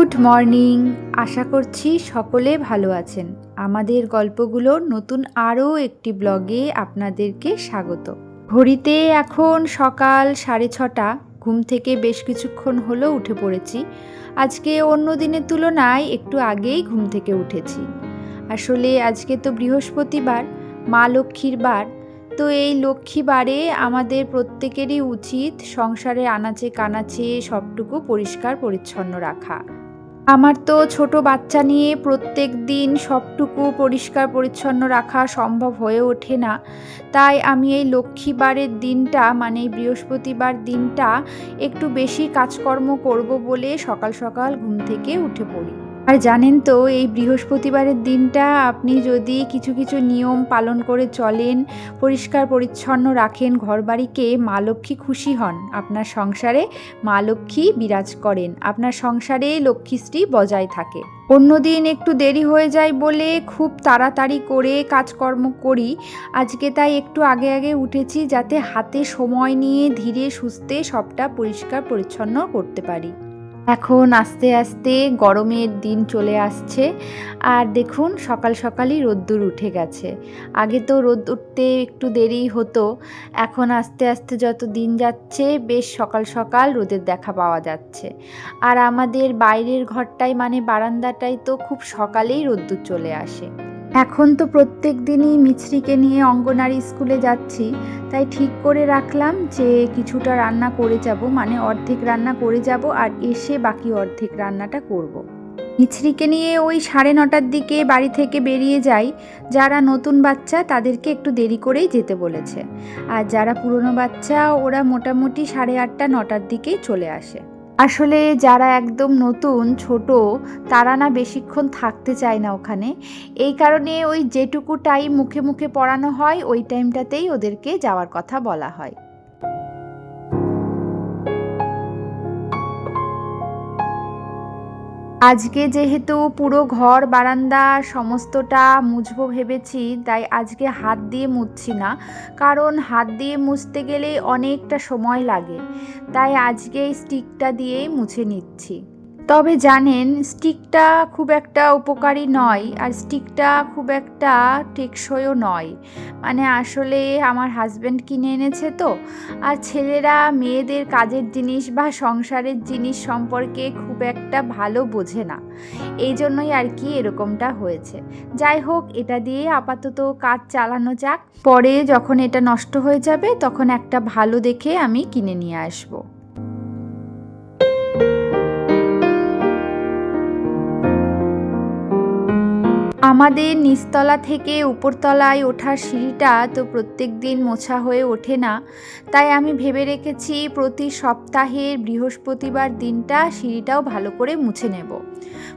Good morning. আশা করছি সকলে ভালো আছেন। আমাদের গল্পগুলোর নতুন আরও একটি ব্লগে আপনাদেরকে স্বাগত। ঘড়িতে এখন সকাল 6:30। ঘুম থেকে বেশ কিছুক্ষণ হলো উঠে পড়েছি। আজকে অন্য দিনের তুলনায় একটু আগেই ঘুম থেকে উঠেছি। আসলে আজকে তো বৃহস্পতিবার, মা লক্ষ্মীর বার। তো এই লক্ষ্মী বারে আমাদের প্রত্যেকেরই উচিত সংসারে আনাচে কানাচে সবটুকু পরিষ্কার পরিচ্ছন্ন রাখা। আমার তো ছোট বাচ্চা নিয়ে প্রত্যেক দিন সবটুকু পরিষ্কার পরিচ্ছন্ন রাখা সম্ভব হয়ে ওঠে না। তাই আমি এই লক্ষ্মীবারের দিনটা মানে বৃহস্পতিবার দিনটা একটু বেশি কাজকর্ম করব বলে সকাল সকাল ঘুম থেকে উঠে পড়ি। আর জানেন তো, এই বৃহস্পতিবারের দিনটা আপনি যদি কিছু কিছু নিয়ম পালন করে চলেন, পরিষ্কার পরিচ্ছন্ন রাখেন ঘরবাড়িকে, মা লক্ষ্মী খুশি হন। আপনার সংসারে মা লক্ষ্মী বিরাজ করেন, আপনার সংসারে লক্ষ্মীশ্রী বজায় থাকে। অন্যদিন একটু দেরি হয়ে যায় বলে খুব তাড়াতাড়ি করে কাজকর্ম করি। আজকে তাই একটু আগে আগে উঠেছি যাতে হাতে সময় নিয়ে ধীরে সুস্থে সবটা পরিষ্কার পরিচ্ছন্ন করতে পারি। এখন আস্তে আস্তে গরমের দিন চলে আসছে, আর দেখুন সকাল সকালই রোদ্দুর উঠে গেছে। আগে তো রোদ উঠতে একটু দেরি হতো, এখন আস্তে আস্তে যত দিন যাচ্ছে বেশ সকাল সকাল রোদের দেখা পাওয়া যাচ্ছে। আর আমাদের বাইরের ঘরটায় মানে বারান্দাটায় তো খুব সকালেই রোদ্দুর চলে আসে। এখন তো প্রত্যেক দিনই মিছরিকে নিয়ে অঙ্গনারী স্কুলে যাচ্ছি, তাই ঠিক করে রাখলাম যে কিছুটা রান্না করে যাব, মানে অর্ধেক রান্না করে যাব আর এসে বাকি অর্ধেক রান্নাটা করব। মিছরিকে নিয়ে ওই 9:30টার দিকে বাড়ি থেকে বেরিয়ে যাই। যারা নতুন বাচ্চা তাদেরকে একটু দেরি করেই যেতে বলেছে, আর যারা পুরনো বাচ্চা ওরা মোটামুটি 8:30 9টার দিকেই চলে আসে। আসলে যারা একদম নতুন ছোট তারা না বেশিক্ষণ থাকতে চায় না ওখানে। এই কারণে ওই যেটুকু টাইম মুখে মুখে পড়ানো হয় ওই টাইমটাতেই ওদেরকে যাওয়ার কথা বলা হয়। আজকে যেহেতু পুরো ঘর বারান্দা সমস্তটা মুছবো ভেবেছি, তাই আজকে হাত দিয়ে মুছছি না, কারণ হাত দিয়ে মুছতে গেলে অনেকটা সময় লাগে। তাই আজকে স্টিকটা দিয়েই মুছে নিচ্ছি। তবে জানেন, স্টিকটা খুব একটা উপকারী নয়, আর স্টিকটা খুব একটা টেকসইও নয়। মানে আসলে আমার হাজব্যান্ড কিনে এনেছে তো, আর ছেলেরা মেয়েদের কাজের জিনিস বা সংসারের জিনিস সম্পর্কে খুব একটা ভালো বোঝে না। এই জন্যই আর কি এরকমটা হয়েছে। যাই হোক, এটা দিয়ে আপাতত কাজ চালানো যাক। পরে যখন এটা নষ্ট হয়ে যাবে তখন একটা ভালো দেখে আমি কিনে নিয়ে আসবো। আমাদের নিচতলা থেকে উপরতলায় ওঠার সিঁড়িটা তো প্রত্যেক দিন মোছা হয়ে ওঠে না, তাই আমি ভেবে রেখেছি প্রতি সপ্তাহের বৃহস্পতিবার দিনটা সিঁড়িটাও ভালো করে মুছে নেব।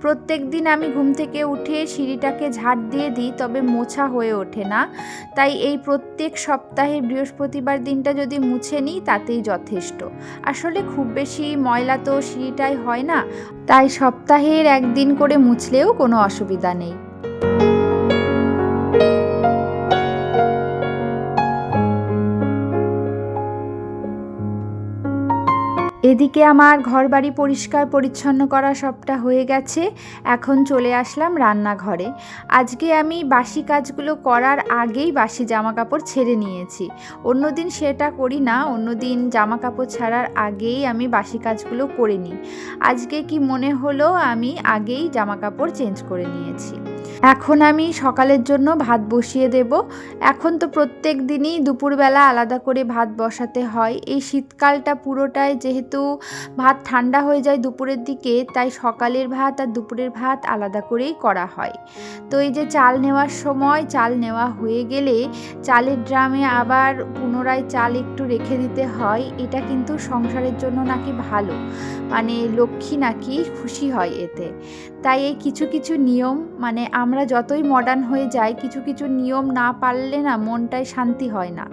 প্রত্যেক দিন আমি ঘুম থেকে উঠে সিঁড়িটাকে ঝাড় দিয়ে দিই, তবে মোছা হয়ে ওঠে না। তাই এই প্রত্যেক সপ্তাহে বৃহস্পতিবার দিনটা যদি মুছে নিই তাতেই যথেষ্ট। আসলে খুব বেশি ময়লা তো সিঁড়িটায় হয় না, তাই সপ্তাহের একদিন করে মুছলেও কোনো অসুবিধা নেই। এদিকে আমার ঘরবাড়ি পরিষ্কার পরিচ্ছন্ন করা সবটা হয়ে গেছে। এখন চলে আসলাম রান্নাঘরে। আজকে আমি বাসি কাজগুলো করার আগেই বাসি জামাকাপড় ছেড়ে নিয়েছি। অন্যদিন সেটা করি না, অন্যদিন জামাকাপড় ছাড়ার আগেই আমি বাসি কাজগুলো করে নিই। আজকে কি মনে হলো, আমি আগেই জামাকাপড় চেঞ্জ করে নিয়েছি। এখন আমি সকালের জন্য ভাত বসিয়ে দেব। এখন তো প্রত্যেক দিনই দুপুরবেলা আলাদা করে ভাত বসাতে হয়। এই শীতকালটা পুরোটাই যেহেতু ভাত ঠান্ডা হয়ে যায় দুপুরের দিকে, তাই সকালের ভাত আর দুপুরের ভাত আলাদা করেই করা হয়। তো এই যে চাল নেওয়ার সময় চাল নেওয়া হয়ে গেলে চালের ড্রামে আবার পুনরায় চাল একটু রেখে দিতে হয়। এটা কিন্তু সংসারের জন্য নাকি ভালো, মানে লক্ষ্মী নাকি খুশি হয় এতে। তাই এই কিছু কিছু নিয়ম, মানে আমরা যতই মডার্ন হয়ে যাই কিছু কিছু নিয়ম না পারলে না মনটায় শান্তি হয় না।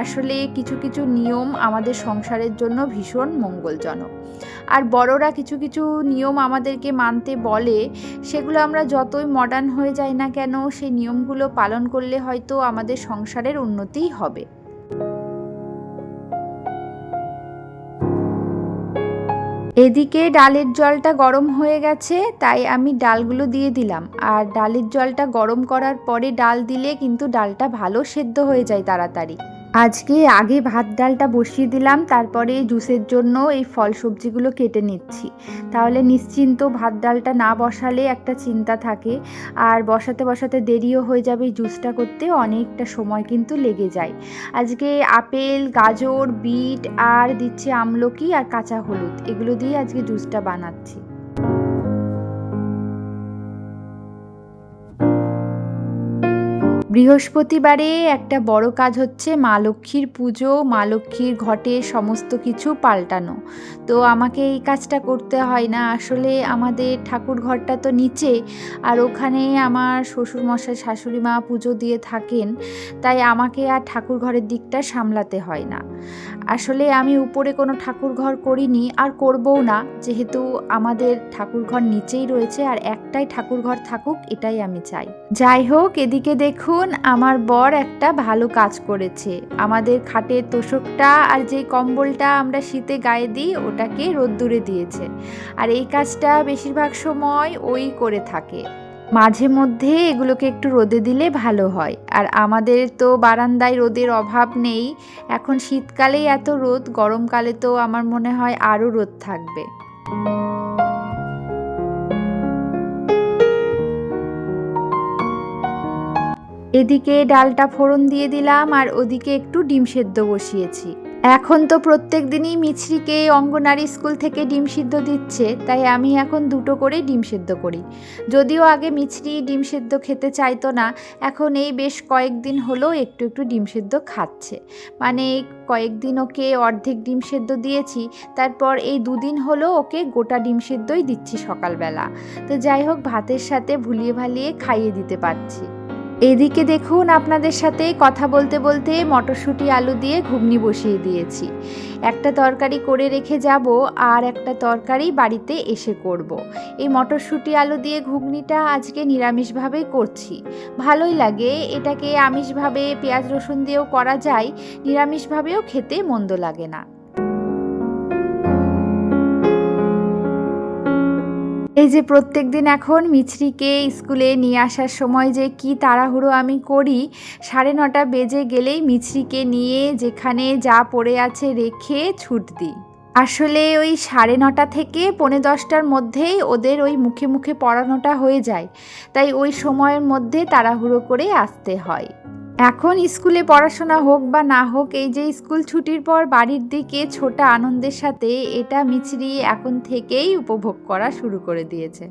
আসলে কিছু কিছু নিয়ম আমাদের সংসারের জন্য ভীষণ মঙ্গলজনক। আর বড়রা কিছু কিছু নিয়ম আমাদেরকে মানতে বলে, সেগুলো আমরা যতই মডার্ন হয়ে যাই না কেন সেই নিয়মগুলো পালন করলে হয়তো আমাদের সংসারের উন্নতিই হবে। এদিকে ডালের জলটা গরম হয়ে গেছে, তাই আমি ডালগুলো দিয়ে দিলাম। আর ডালের জলটা গরম করার পরে ডাল দিলে কিন্তু ডালটা ভালো সেদ্ধ হয়ে যায় তাড়াতাড়ি। আজকে আগে ভাত ডালটা বসিয়ে দিলাম, তারপরে জুসের জন্য এই ফল সবজিগুলো কেটে নিচ্ছি। তাহলে নিশ্চিন্ত ভাত ডালটা না বসালে একটা চিন্তা থাকে, আর বসাতে বসাতে দেরিও হয়ে যাবে। জুসটা করতে অনেকটা সময় কিন্তু লেগে যায়। আজকে আপেল, গাজর, বিট আর দিচ্ছি আমলকি আর কাঁচা হলুদ, এগুলো দিয়ে আজকে জুসটা বানাচ্ছি। বৃহস্পতিবারে একটা বড় কাজ হচ্ছে মা লক্ষ্মীর পুজো, মা লক্ষ্মীর ঘটে সমস্ত কিছু পাল্টানো। তো আমাকে এই কাজটা করতে হয় না। আসলে আমাদের ঠাকুর ঘরটা তো নিচে, আর ওখানে আমার শ্বশুরমশাই শাশুড়ি মা পুজো দিয়ে থাকেন, তাই আমাকে আর ঠাকুর ঘরের দিকটা সামলাতে হয় না। আসলে আমি উপরে কোনো ঠাকুর ঘর করিনি, আর করবও না, যেহেতু আমাদের ঠাকুর ঘর নিচেই রয়েছে, আর একটাই ঠাকুর ঘর থাকুক এটাই আমি চাই। যাই হোক, এদিকে দেখুন আমার বর একটা ভালো কাজ করেছে। আমাদের খাটের তোশকটা আর যে কম্বলটা আমরা শীতে গায়ে দিই ওটাকে রোদ্দুরে দিয়েছে, আর এই কাজটা বেশিরভাগ সময় ওই করে থাকে। মাঝে মধ্যে এগুলোকে একটু রোদে দিলে ভালো হয়। আর আমাদের তো বারান্দায় রোদের অভাব নেই। এখন শীতকালেই এত রোদ, গরমকালে তো আমার মনে হয় আরও রোদ থাকবে। এদিকে ডালটা ফোড়ন দিয়ে দিলাম, আর ওদিকে একটু ডিম সেদ্ধ বসিয়েছি। এখন তো প্রত্যেক দিনই মিছরিকে অঙ্গনারী স্কুল থেকে ডিম সিদ্ধ দিচ্ছে, তাই আমি এখন দুটো করে ডিম সেদ্ধ করি। যদিও আগে মিছরি ডিম সেদ্ধ খেতে চাইতো না, এখন এই বেশ কয়েকদিন হলো একটু একটু ডিম সেদ্ধ খাচ্ছে। মানে কয়েকদিন ওকে অর্ধেক ডিম সেদ্ধ দিয়েছি, তারপর এই দুদিন হলো ওকে গোটা ডিম সেদ্ধই দিচ্ছি সকালবেলা। তো যাই হোক, ভাতের সাথে ভুলিয়ে ভালিয়ে খাইয়ে দিতে পারছি। এদিকে দেখুন আপনাদের সাথে কথা বলতে বলতে মটরশুঁটি আলু দিয়ে ঘুগনি বসিয়ে দিয়েছি। একটা তরকারি করে রেখে যাব, আর একটা তরকারি বাড়িতে এসে করব। এই মটরশুঁটি আলু দিয়ে ঘুগনিটা আজকে নিরামিষভাবেই করছি। ভালোই লাগে, এটাকে আমিষভাবে পেঁয়াজ রসুন দিয়েও করা যায়, নিরামিষভাবেও খেতে মন্দ লাগে না। এই যে প্রত্যেক দিন এখন মিছরিকে স্কুলে নিয়ে আসার সময় যে কি তাড়াহুড়ো আমি করি, 9:30 বেজে গেলেই মিছরিকে নিয়ে যেখানে যা পড়ে আছে রেখে ছুট দিই। আসলে ওই 9:30 থেকে 9:45-র মধ্যেই ওদের ওই মুখে মুখে পড়ানোটা হয়ে যায়, তাই ওই সময়ের মধ্যে তাড়াহুড়ো করে আসতে হয়। এখন স্কুলে পড়াশোনা হোক বা না হোক, এই যে স্কুল ছুটির পর বাড়ির দিকে ছোটা আনন্দের সাথে এটা মিছরি এখন থেকেই উপভোগ করা শুরু করে দিয়েছে।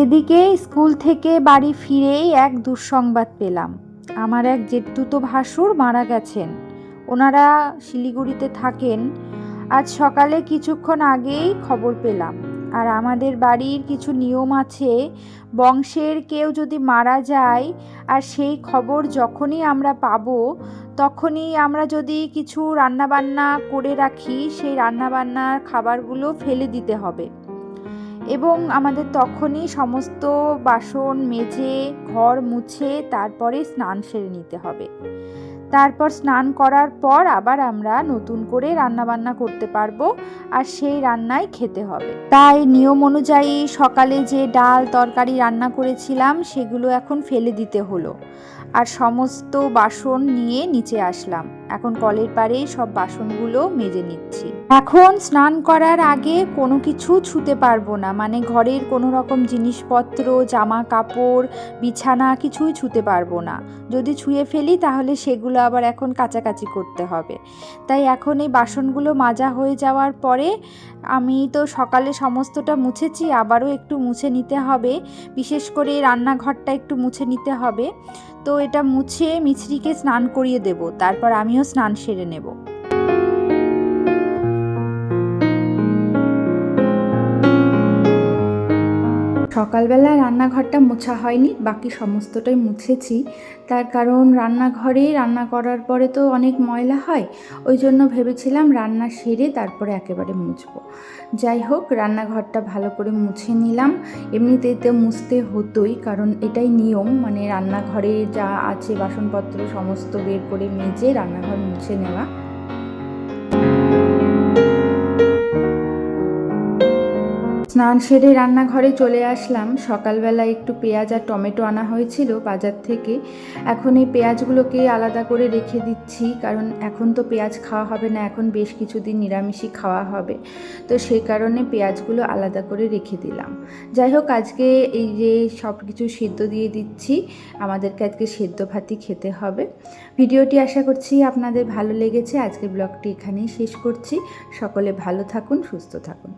এদিকে স্কুল থেকে বাড়ি ফিরেই এক দুঃসংবাদ পেলাম। আমার এক জেঠতুতো ভাসুর মারা গেছেন। ওনারা শিলিগুড়িতে থাকেন। আজ সকালে কিছুক্ষণ আগেই খবর পেলাম। আর আমাদের বাড়ির কিছু নিয়ম আছে, বংশের কেউ যদি মারা যায় আর সেই খবর যখনই আমরা পাবো, তখনই আমরা যদি কিছু রান্নাবান্না করে রাখি, সেই রান্নাবান্নার খাবারগুলো ফেলে দিতে হবে, এবং আমাদের তখনই সমস্ত বাসন মেজে ঘর মুছে তারপরে স্নান সেরে নিতে হবে। তারপর স্নান করার পর আবার আমরা নতুন করে রান্নাবান্না করতে পারবো, আর সেই রান্নাই খেতে হবে। তাই নিয়ম অনুযায়ী সকালে যে ডাল তরকারি রান্না করেছিলাম সেগুলো এখন ফেলে দিতে হলো, আর সমস্ত বাসন নিয়ে নিচে আসলাম। এখন কলের পাড়েই সব বাসনগুলো মেজে নিচ্ছি। এখন স্নান করার আগে কোনো কিছু ছুঁতে পারবো না, মানে ঘরের কোনো রকম জিনিসপত্র, জামা কাপড়, বিছানা কিছুই ছুঁতে পারবো না। যদি ছুঁয়ে ফেলি তাহলে সেগুলো আবার এখন কাচাকাচি করতে হবে। তাই এখন এই বাসনগুলো মাজা হয়ে যাওয়ার পরে, আমি তো সকালে সমস্তটা মুছেছি, আবারও একটু মুছে নিতে হবে। বিশেষ করে রান্নাঘরটা একটু মুছে নিতে হবে। তো এটা মুছে মিছরিকে স্নান করিয়ে দেব, তারপর আমিও স্নান সেরে নেব। সকালবেলা রান্নাঘরটা মোছা হয়নি, বাকি সমস্তটাই মুছেছি। তার কারণ রান্নাঘরে রান্না করার পরে তো অনেক ময়লা হয়, ওই জন্য ভেবেছিলাম রান্না সেরে তারপরে একেবারে মুছবো। যাই হোক, রান্নাঘরটা ভালো করে মুছে নিলাম। এমনিতেই তো মুছতে হতোই, কারণ এটাই নিয়ম, মানে রান্নাঘরে যা আছে বাসনপত্র সমস্ত বের করে মেজে রান্নাঘর মুছে নেওয়া। স্নান সেরে রান্নাঘরে চলে আসলাম। সকালবেলা একটু পেঁয়াজ আর টমেটো আনা হয়েছিল বাজার থেকে। এখন এই পেঁয়াজগুলোকে আলাদা করে রেখে দিচ্ছি, কারণ এখন তো পেঁয়াজ খাওয়া হবে না, এখন বেশ কিছুদিন নিরামিষই খাওয়া হবে, তো সেই কারণে পেঁয়াজগুলো আলাদা করে রেখে দিলাম। যাই হোক, আজকে এই যে সব কিছু সিদ্ধ দিয়ে দিচ্ছি, আমাদেরকে আজকে সেদ্ধ ভাতই খেতে হবে। ভিডিওটি আশা করছি আপনাদের ভালো লেগেছে। আজকের ব্লগটি এখানেই শেষ করছি। সকলে ভালো থাকুন, সুস্থ থাকুন।